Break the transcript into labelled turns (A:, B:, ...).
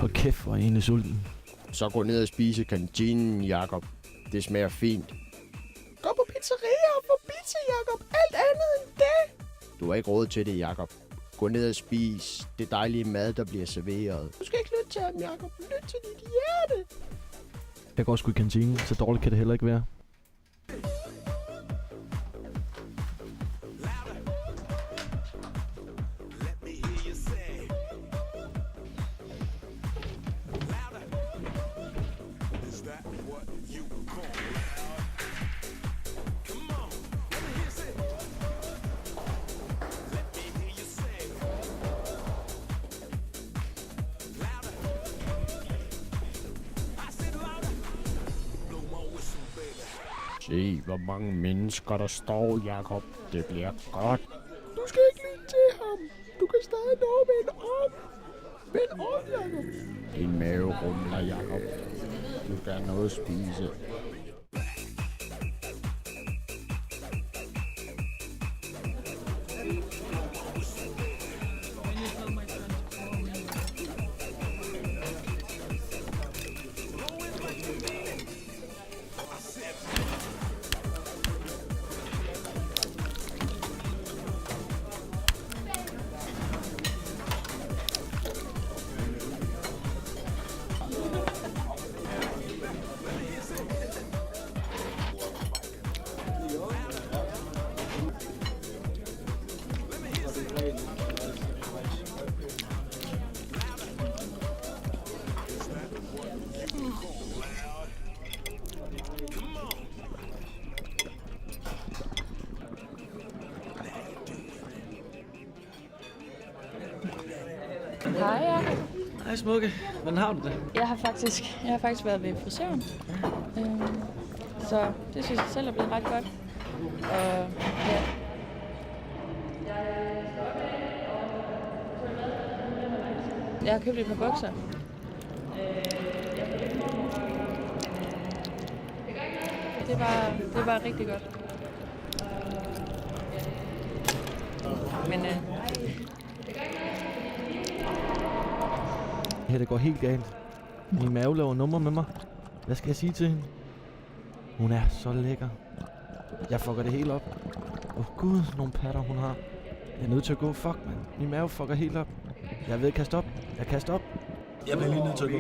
A: Hold kæft, hvor er jeg egentlig sulten.
B: Så gå ned og spise kantinen, Jakob. Det smager fint. Gå på pizzeria og få pizza, Jakob. Alt andet end det. Du har ikke råd til det, Jakob. Gå ned og spis det dejlige mad, der bliver serveret. Du skal ikke lytte til ham, Jakob. Lyt til dit hjerte.
A: Jeg går sgu i kantinen, så dårligt kan det heller ikke være.
B: Se, hvor mange mennesker der står, Jakob. Det bliver godt.
C: Du skal ikke lytte til ham. Du kan stadig nå at vende om. Vend om, Jakob.
B: Din mave rumler, Jakob. Du skal have noget at spise.
D: Hej, Jacob.
A: Hej Smukke, hvordan har du det?
D: Jeg har faktisk været ved frisøren. Så det synes jeg selv er blevet ret godt. Og ja. Jeg har købt et par bukser. Det var rigtig godt. Men
A: Ja, det går helt galt. Min mave laver nummer med mig. Hvad skal jeg sige til hende? Hun er så lækker. Jeg fucker det helt op. Gud, nogle patter hun har. Jeg er nødt til at gå. Fuck, mand. Min mave fucker helt op. Jeg er ved at kaste op. Jeg kaster op. Jeg bliver lige nødt til at gå.